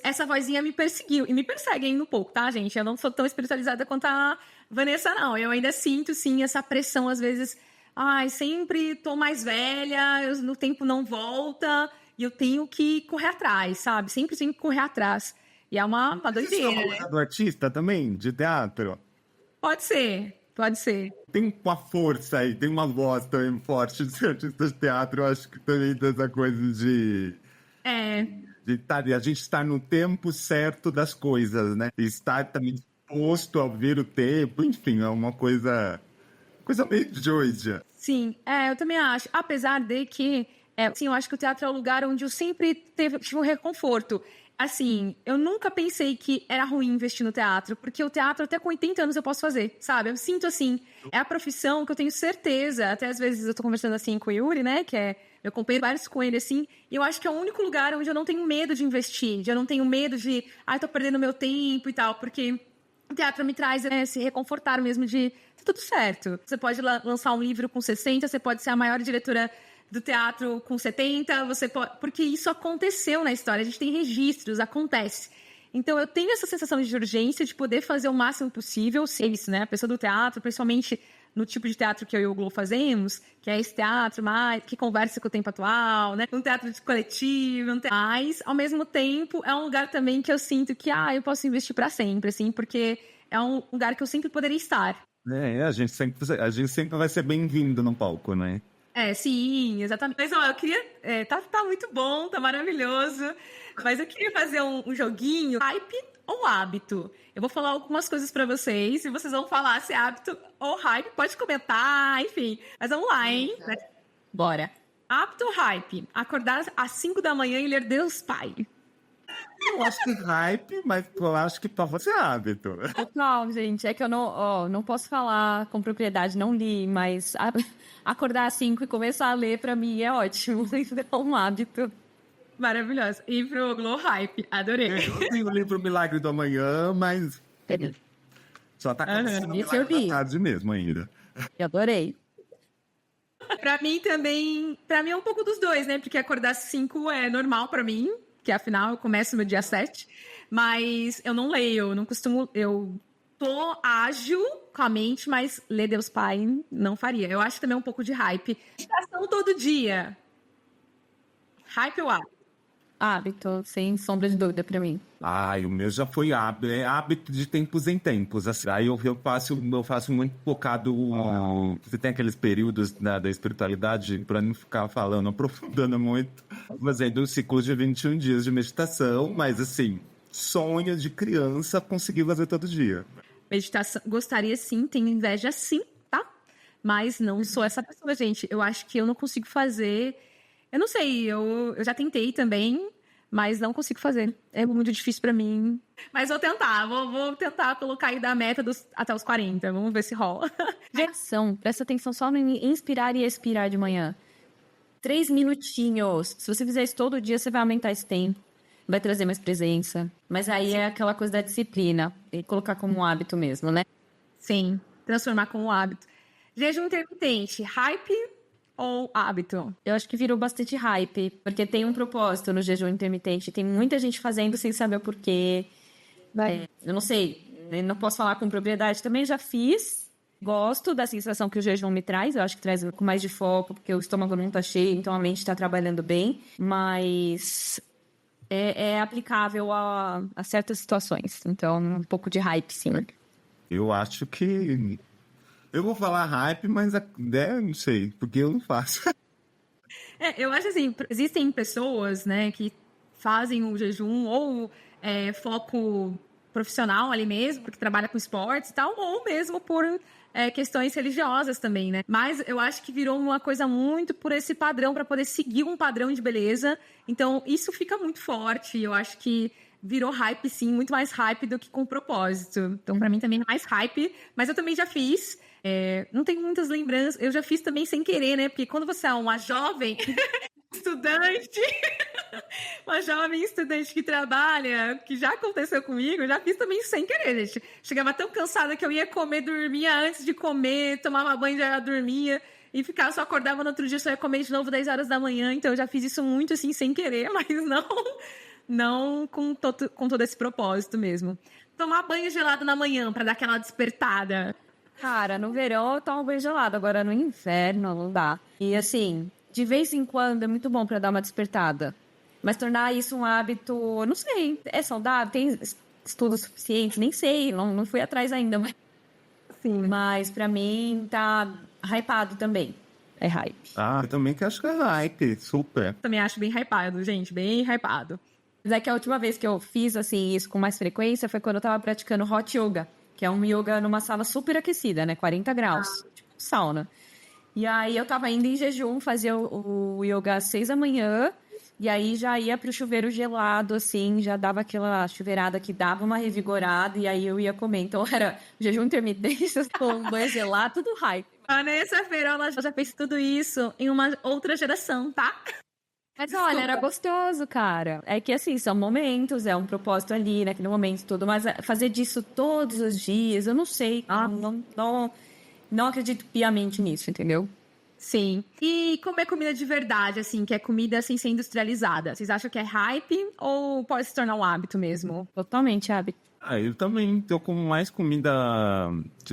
essa vozinha me perseguiu, e me persegue ainda um pouco, tá, gente? Eu não sou tão espiritualizada quanto a Vanessa, não. Eu ainda sinto, sim, essa pressão, às vezes, sempre tô mais velha, no tempo não volta, e eu tenho que correr atrás, sabe? Sempre tenho que correr atrás. E é uma doideira, né? Do artista também, de teatro? Pode ser. Tem uma força aí, tem uma voz também forte de ser artista de teatro, eu acho que também tem essa coisa de a gente estar no tempo certo das coisas, né? E estar também disposto a ver o tempo, enfim, é uma coisa meio doida. Sim, eu também acho. Apesar de que, assim, eu acho que o teatro é o lugar onde eu sempre tive um reconforto. Assim, eu nunca pensei que era ruim investir no teatro, porque o teatro até com 80 anos eu posso fazer, sabe? Eu sinto assim, é a profissão que eu tenho certeza, até às vezes eu tô conversando assim com o Yuri, né, que é meu companheiro, vários com ele, assim, e eu acho que é o único lugar onde eu não tenho medo de investir, eu não tenho medo de, tô perdendo meu tempo e tal, porque o teatro me traz esse reconfortar mesmo de tá tudo certo. Você pode lançar um livro com 60, você pode ser a maior diretora do teatro com 70, você pode... Porque isso aconteceu na história, a gente tem registros, acontece. Então, eu tenho essa sensação de urgência de poder fazer o máximo possível, se é isso, né? A pessoa do teatro, principalmente no tipo de teatro que eu e o Glo fazemos, que é esse teatro mais que conversa com o tempo atual, né? Um teatro de coletivo, mas, ao mesmo tempo, é um lugar também que eu sinto que, eu posso investir para sempre, assim, porque é um lugar que eu sempre poderia estar. A gente sempre vai ser bem-vindo no palco, né? Sim, exatamente. Mas, eu queria... tá muito bom, tá maravilhoso. Mas eu queria fazer um joguinho, hype ou hábito. Eu vou falar algumas coisas pra vocês e vocês vão falar se é hábito ou hype. Pode comentar, enfim. Mas vamos lá, hein? Bora. Hábito ou hype? Acordar às 5 da manhã e ler Deus Pai. Eu acho que hype, mas eu acho que pra você é hábito. Não, gente, é que eu não posso falar com propriedade, não li, mas acordar às 5 e começar a ler, pra mim, é ótimo. É um hábito. Maravilhoso. E pro Glo Hype, adorei. Eu tenho o livro Milagre do Amanhã, mas só tá acontecendo Milagre da tarde mesmo ainda. Eu adorei. Pra mim também, é um pouco dos dois, né? Porque acordar às 5 é normal pra mim, que afinal eu começo no dia 7, mas eu não leio, eu não costumo, eu tô ágil com a mente, mas ler Deus Pai não faria. Eu acho também um pouco de hype. Meditação todo dia. Hype ou hábito? Hábito, sem sombra de dúvida pra mim. O meu já foi hábito, hábito de tempos em tempos. Assim. Aí eu faço muito focado. Você tem aqueles períodos da espiritualidade, para não ficar falando, aprofundando muito, fazendo um ciclo de 21 dias de meditação, mas assim, sonho de criança conseguir fazer todo dia. Meditação, gostaria sim, tenho inveja sim, tá? Mas não sou essa pessoa, gente. Eu acho que eu não consigo fazer. Eu não sei, eu já tentei também, mas não consigo fazer. É muito difícil pra mim. Mas vou tentar, vou tentar colocar aí da meta até os 40. Vamos ver se rola. Ação, presta atenção só no inspirar e expirar de manhã. 3 minutinhos. Se você fizer isso todo dia, você vai aumentar esse tempo. Vai trazer mais presença. Mas aí é aquela coisa da disciplina. E colocar como um hábito mesmo, né? Sim, transformar como um hábito. Jejum intermitente, hype ou hábito? Eu acho que virou bastante hype, porque tem um propósito no jejum intermitente. Tem muita gente fazendo sem saber o porquê. Eu não sei, eu não posso falar com propriedade. Também já fiz. Gosto da sensação que o jejum me traz. Eu acho que traz com mais de foco, porque o estômago não tá cheio, então a mente está trabalhando bem. Mas é aplicável a certas situações. Então, um pouco de hype, sim. Eu acho que... Eu vou falar hype, mas não sei, porque eu não faço. Eu acho assim, existem pessoas, né, que fazem o jejum ou foco profissional ali mesmo, porque trabalha com esportes e tal, ou mesmo por questões religiosas também, né? Mas eu acho que virou uma coisa muito por esse padrão, para poder seguir um padrão de beleza. Então, isso fica muito forte. Eu acho que virou hype, sim, muito mais hype do que com propósito. Então, para mim também é mais hype, mas eu também já fiz. Não tenho muitas lembranças. Eu já fiz também sem querer, né? Porque quando você é uma jovem estudante, uma jovem estudante que trabalha, que já aconteceu comigo, eu já fiz também sem querer, gente. Chegava tão cansada que eu ia comer, dormia antes de comer, tomava banho, já dormia e ficava, só acordava no outro dia, só ia comer de novo 10 horas da manhã. Então eu já fiz isso muito assim, sem querer, mas não com todo esse propósito mesmo. Tomar banho gelado na manhã para dar aquela despertada. Cara, no verão eu tomo banho gelado, agora no inverno não dá. E assim, de vez em quando é muito bom pra dar uma despertada. Mas tornar isso um hábito, eu não sei, é saudável? Tem estudos suficientes? Nem sei, não fui atrás ainda. Sim. Mas pra mim tá hypado também. É hype. Eu também que acho que é hype, super. Também acho bem hypado, gente, bem hypado. Mas é que a última vez que eu fiz assim isso com mais frequência foi quando eu tava praticando hot yoga. que é um yoga numa sala super aquecida, né? 40 graus, tipo sauna. E aí eu tava indo em jejum, fazia o yoga às 6 da manhã, e aí já ia pro chuveiro gelado, assim, já dava aquela chuveirada que dava uma revigorada, e aí eu ia comer. Então era jejum intermitente, com banho gelado, tudo hype. Vanessa Ferola já fez tudo isso em uma outra geração, tá? Mas olha, era gostoso, cara. É que assim, são momentos, é um propósito ali, naquele momento todo, mas fazer disso todos os dias, eu não sei. Não acredito piamente nisso, entendeu? Sim. E comer comida de verdade, assim, que é comida sem ser industrializada. Vocês acham que é hype ou pode se tornar um hábito mesmo? Totalmente, hábito. Eu também eu como mais comida,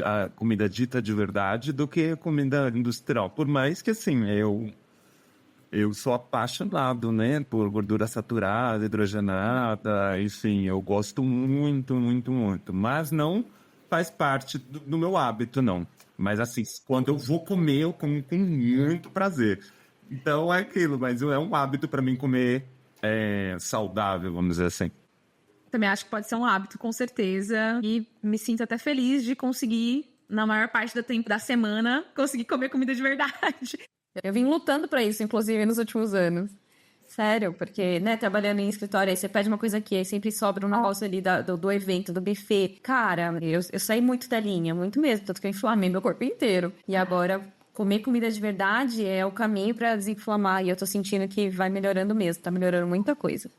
a comida dita de verdade do que comida industrial. Por mais que, assim, eu sou apaixonado, né, por gordura saturada, hidrogenada, enfim, eu gosto muito, muito, muito. Mas não faz parte do meu hábito, não. Mas, assim, quando eu vou comer, eu como com muito prazer. Então, é aquilo, mas é um hábito para mim comer saudável, vamos dizer assim. Também acho que pode ser um hábito, com certeza. E me sinto até feliz de conseguir, na maior parte do tempo da semana, conseguir comer comida de verdade. Eu vim lutando pra isso, inclusive, nos últimos anos. Sério, porque, né, trabalhando em escritório, aí você pede uma coisa aqui, aí sempre sobra um negócio ali do evento, do buffet. Cara, eu saí muito da linha, muito mesmo, tanto que eu inflamei meu corpo inteiro. E agora, comer comida de verdade é o caminho pra desinflamar, e eu tô sentindo que vai melhorando mesmo, tá melhorando muita coisa.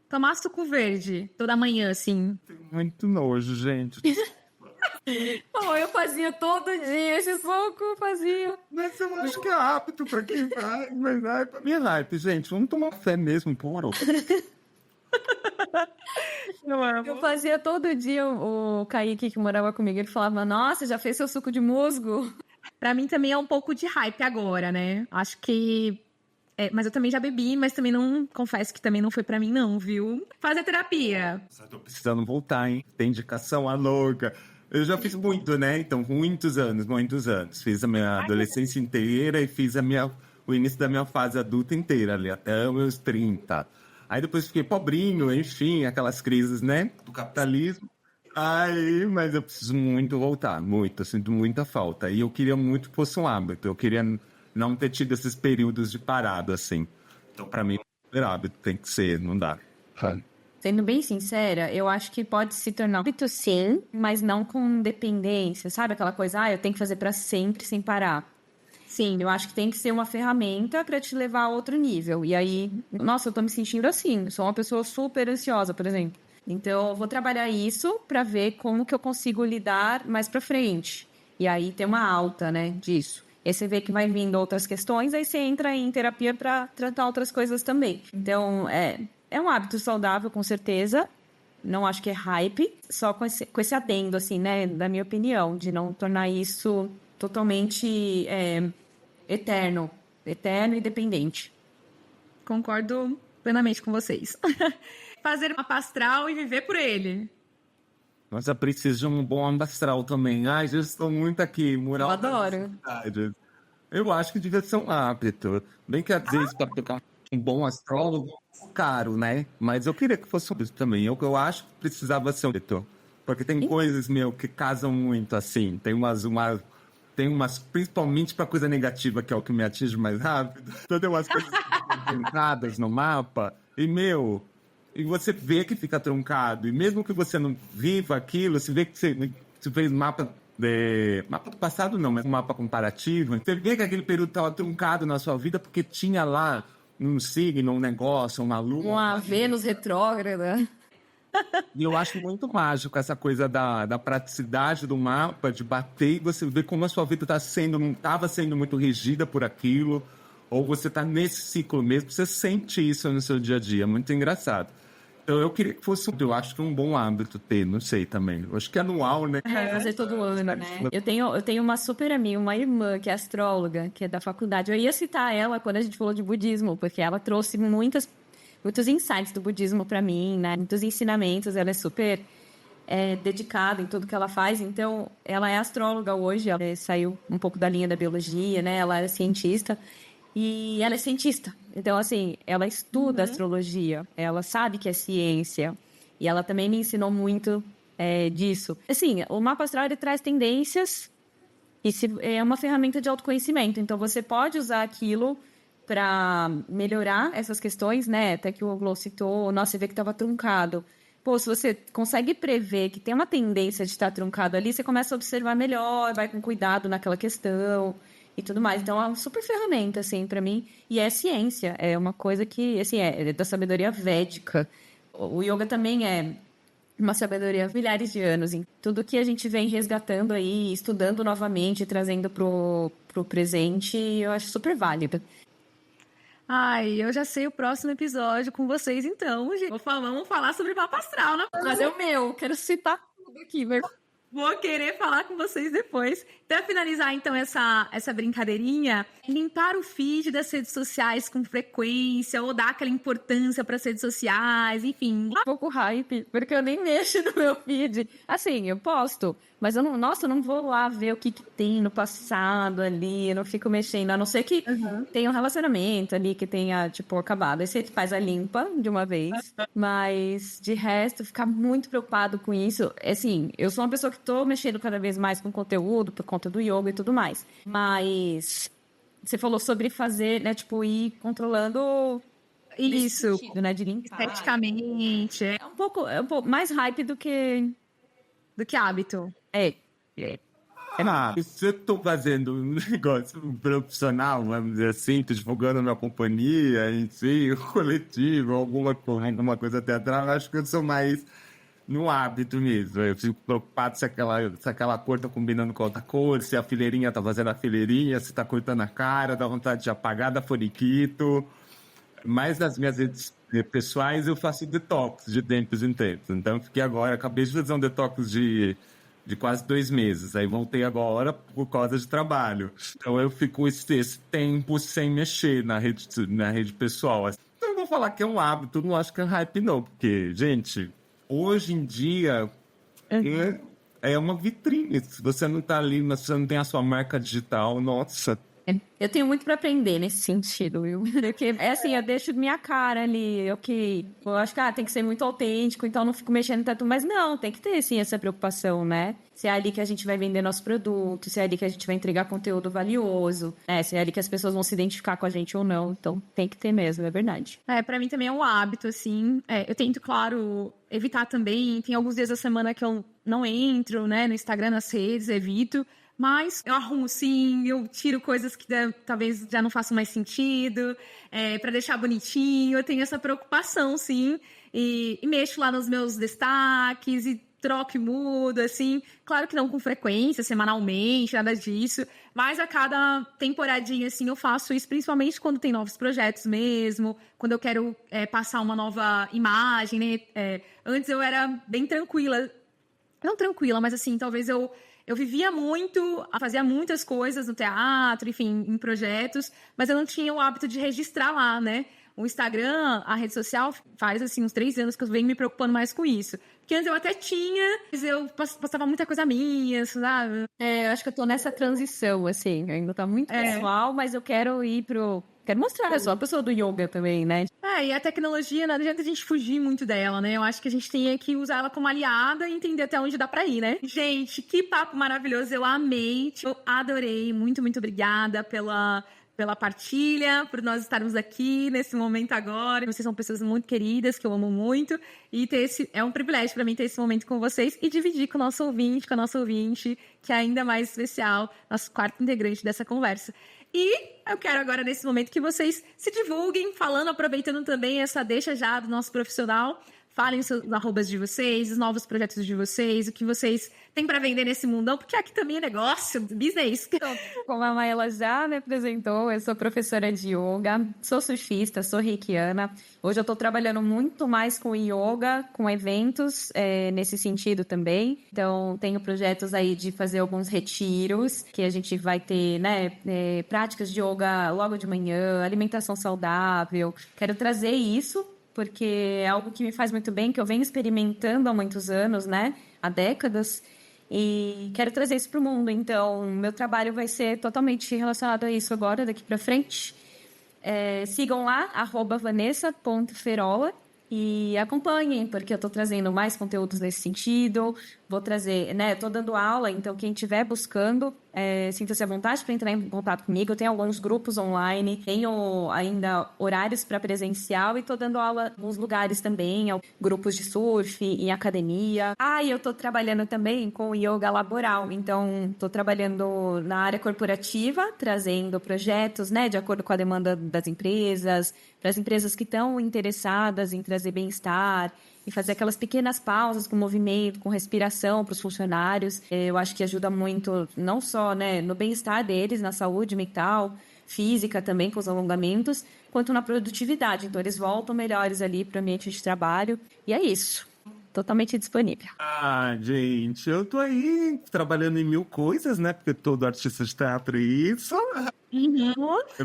Tomar suco verde toda manhã, assim. Muito nojo, gente. Eu fazia todo dia esse suco, eu fazia. Mas eu acho que é hábito pra quem vai. Mas pra mim é hype, gente. Vamos tomar fé mesmo, porra. Eu fazia todo dia, o Kaique que morava comigo, ele falava, nossa, já fez seu suco de musgo? Pra mim também é um pouco de hype agora, né? Acho que... mas eu também já bebi, mas também não... Confesso que também não foi pra mim, não, viu? Fazer terapia. Só tô precisando voltar, hein? Tem indicação a louca. Eu já fiz muito, né? Então, muitos anos, muitos anos. Fiz a minha adolescência inteira e fiz o início da minha fase adulta inteira, ali, até os meus 30. Aí depois fiquei pobrinho, enfim, aquelas crises, né? Do capitalismo. Mas eu preciso muito voltar, muito. Eu sinto muita falta. E eu queria muito que fosse um hábito. Eu queria não ter tido esses períodos de parado, assim. Então, pra mim, é hábito, tem que ser, não dá. Sendo bem sincera, eu acho que pode se tornar um hábito sim, mas não com dependência, sabe? Aquela coisa, eu tenho que fazer pra sempre, sem parar. Sim, eu acho que tem que ser uma ferramenta pra te levar a outro nível. E aí, nossa, eu tô me sentindo assim. Eu sou uma pessoa super ansiosa, por exemplo. Então, eu vou trabalhar isso pra ver como que eu consigo lidar mais pra frente. E aí, ter uma alta, né, disso. Aí você vê que vai vindo outras questões, aí você entra em terapia pra tratar outras coisas também. Então, é um hábito saudável, com certeza. Não acho que é hype, só com esse adendo, assim, né, da minha opinião, de não tornar isso totalmente eterno e dependente. Concordo plenamente com vocês. Fazer uma astral e viver por ele. Nossa, preciso de um bom astral também. Já estou muito aqui. Moral. Eu adoro. Eu acho que devia ser um hábito. Bem que às vezes para pegar um bom astrólogo, caro, né? Mas eu queria que fosse isso também. Eu acho que precisava ser um hábito. Porque tem coisas, que casam muito, assim. Tem umas principalmente para coisa negativa, que é o que me atinge mais rápido. Então tem umas coisas truncadas no mapa. E você vê que fica truncado. E mesmo que você não viva aquilo, você vê que você fez mapa do passado não, mas um mapa comparativo. Você vê que aquele período estava truncado na sua vida porque tinha lá um signo, um negócio, uma lua. Uma Vênus retrógrada. E eu acho muito mágico essa coisa da praticidade do mapa, de bater e você ver como a sua vida não estava sendo muito regida por aquilo, ou você está nesse ciclo mesmo, você sente isso no seu dia a dia. Muito engraçado. Então, eu queria que fosse, eu acho que um bom hábito ter, não sei também. Eu acho que é anual, né? Fazer todo ano, né? Eu tenho uma super amiga, uma irmã, que é astróloga, que é da faculdade. Eu ia citar ela quando a gente falou de budismo, porque ela trouxe muitos insights do budismo para mim, né? Muitos ensinamentos. Ela é super dedicada em tudo que ela faz. Então, ela é astróloga hoje. Ela saiu um pouco da linha da biologia, né? Ela é cientista. E ela é cientista. Então, assim, ela estuda astrologia. Ela sabe que é ciência. E ela também me ensinou muito disso. Assim, o mapa astral, ele traz tendências e é uma ferramenta de autoconhecimento. Então, você pode usar aquilo para melhorar essas questões, né? Até que o Glow citou, nossa, você vê que estava truncado. Pô, se você consegue prever que tem uma tendência de estar truncado ali, você começa a observar melhor, vai com cuidado naquela questão e tudo mais. Então, é uma super ferramenta, assim, para mim. E é ciência, é uma coisa que, assim, é da sabedoria védica. O yoga também é uma sabedoria há milhares de anos. Em tudo que a gente vem resgatando aí, estudando novamente, trazendo pro presente, eu acho super válido. Ai, eu já sei o próximo episódio com vocês, então, gente. Vamos falar sobre mapa astral, né? Mas é o meu, quero citar tudo aqui, Vou querer falar com vocês depois. Para finalizar, então, essa brincadeirinha, limpar o feed das redes sociais com frequência, ou dar aquela importância para as redes sociais, enfim. Um pouco hype, porque eu nem mexo no meu feed. Assim, eu posto, mas eu não vou lá ver o que tem no passado ali, eu não fico mexendo, a não ser que tenha um relacionamento ali que tenha, tipo, acabado. Aí você faz a limpa de uma vez, mas de resto, ficar muito preocupado com isso. Assim, eu sou uma pessoa que tô mexendo cada vez mais com conteúdo, por conta do yoga e tudo mais, mas você falou sobre fazer, né, tipo, ir controlando Isso, sentido, né, de limpar. esteticamente, É um pouco mais hype do que hábito. Se eu tô fazendo um negócio profissional, vamos dizer assim, tô divulgando minha companhia, em si, coletivo, alguma coisa teatral, eu acho que eu sou mais no hábito mesmo. Eu fico preocupado se aquela cor tá combinando com outra cor, se a fileirinha tá fazendo a fileirinha, se tá cortando a cara, dá vontade de apagar, dá foriquito. Mas nas minhas redes pessoais eu faço detox de tempos em tempos. Então eu fiquei agora, acabei de fazer um detox de quase 2 meses. Aí voltei agora por causa de trabalho. Então eu fico esse tempo sem mexer na rede pessoal. Então eu vou falar que é um hábito, não acho que é hype não. Porque, gente, hoje em dia é uma vitrine. Se você não tá ali, se você não tem a sua marca digital, nossa... Eu tenho muito para aprender nesse sentido, viu? Porque, assim, eu deixo minha cara ali, eu acho que tem que ser muito autêntico, então não fico mexendo tanto, mas não, tem que ter, sim, essa preocupação, né? Se é ali que a gente vai vender nosso produto, se é ali que a gente vai entregar conteúdo valioso, né? Se é ali que as pessoas vão se identificar com a gente ou não, então tem que ter mesmo, é verdade. Pra mim também é um hábito, assim, eu tento, claro, evitar também, tem alguns dias da semana que eu não entro, né, no Instagram, nas redes, evito, mas eu arrumo sim, eu tiro coisas que talvez já não façam mais sentido, para deixar bonitinho. Eu tenho essa preocupação, sim, e mexo lá nos meus destaques e troco e mudo, assim. Claro que não com frequência, semanalmente, nada disso, mas a cada temporadinha, assim, eu faço isso, principalmente quando tem novos projetos mesmo, quando eu quero passar uma nova imagem, né? Antes eu era bem tranquila, não tranquila, mas assim, talvez eu vivia muito, fazia muitas coisas no teatro, enfim, em projetos, mas eu não tinha o hábito de registrar lá, né? O Instagram, a rede social, faz, assim, uns 3 anos que eu venho me preocupando mais com isso. Porque antes eu até tinha, mas eu postava muita coisa minha, sabe? Eu acho que eu tô nessa transição, assim, ainda tá muito pessoal, mas eu quero quero mostrar, eu sou uma pessoa do yoga também, né? E a tecnologia, não adianta a gente fugir muito dela, né? Eu acho que a gente tem que usar ela como aliada e entender até onde dá pra ir, né? Gente, que papo maravilhoso, eu amei, eu adorei, muito, muito obrigada pela partilha, por nós estarmos aqui nesse momento agora. Vocês são pessoas muito queridas, que eu amo muito, e é um privilégio para mim ter esse momento com vocês e dividir com o nosso ouvinte, com a nossa ouvinte, que é ainda mais especial, nosso quarto integrante dessa conversa. E eu quero agora, nesse momento, que vocês se divulguem, aproveitando também essa deixa já do nosso profissional. Falem os arrobas de vocês, os novos projetos de vocês, o que vocês têm para vender nesse mundão, porque aqui também é negócio, business. Então, como a Maela já me apresentou, eu sou professora de yoga, sou surfista, sou reikiana. Hoje eu estou trabalhando muito mais com yoga, com eventos nesse sentido também. Então, tenho projetos aí de fazer alguns retiros, que a gente vai ter, né, práticas de yoga logo de manhã, alimentação saudável. Quero trazer isso, porque é algo que me faz muito bem, que eu venho experimentando há muitos anos, né? Há décadas. E quero trazer isso para o mundo. Então, meu trabalho vai ser totalmente relacionado a isso agora, daqui para frente. Sigam lá, @vanessa.ferola. E acompanhem, porque eu tô trazendo mais conteúdos nesse sentido. Vou trazer, né? Tô dando aula, então quem estiver buscando, sinta-se à vontade para entrar em contato comigo. Eu tenho alguns grupos online, tenho ainda horários para presencial e tô dando aula em alguns lugares também, grupos de surf, em academia. E eu tô trabalhando também com yoga laboral, então tô trabalhando na área corporativa, trazendo projetos, né, de acordo com a demanda das empresas, para as empresas que estão interessadas em trazer bem-estar e fazer aquelas pequenas pausas com movimento, com respiração para os funcionários. Eu acho que ajuda muito, não só, né, no bem-estar deles, na saúde mental, física também, com os alongamentos, quanto na produtividade. Então, eles voltam melhores ali para o ambiente de trabalho. E é isso. Totalmente disponível. Gente, eu tô aí trabalhando em 1000 coisas, né? Porque todo artista de teatro é isso.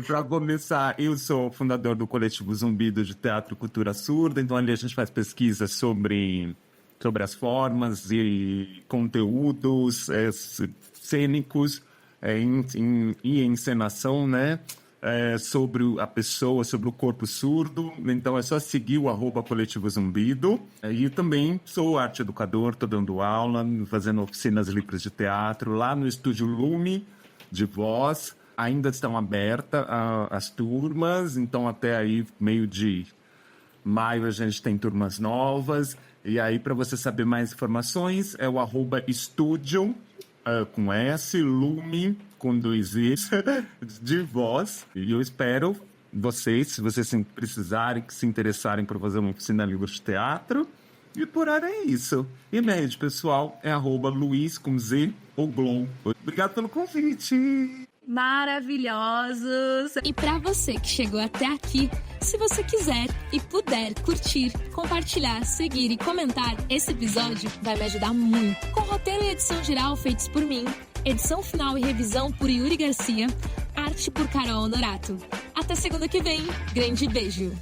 Para começar, eu sou fundador do coletivo Zumbido de Teatro e Cultura Surda, então ali a gente faz pesquisa sobre as formas e conteúdos cênicos e encenação, né? Sobre a pessoa, sobre o corpo surdo. Então é só seguir o @coletivo Zumbido. E também sou arte educador, estou dando aula, fazendo oficinas livres de teatro lá no Estúdio Lume de voz. Ainda estão abertas as turmas, então até aí meio de maio a gente tem turmas novas. E aí, para você saber mais informações, é o @estúdio com S, Lume com 2 Is, de voz. E eu espero vocês, se vocês precisarem, se interessarem por fazer uma oficina livre de teatro. E por hora é isso. E minha rede pessoal é @Luiz com Z ou Glow. Obrigado pelo convite. Maravilhosos! E para você que chegou até aqui, se você quiser e puder curtir, compartilhar, seguir e comentar, esse episódio vai me ajudar muito. Com roteiro e edição geral feitos por mim, edição final e revisão por Yuri Garcia, arte por Carol Honorato. Até segunda que vem, grande beijo!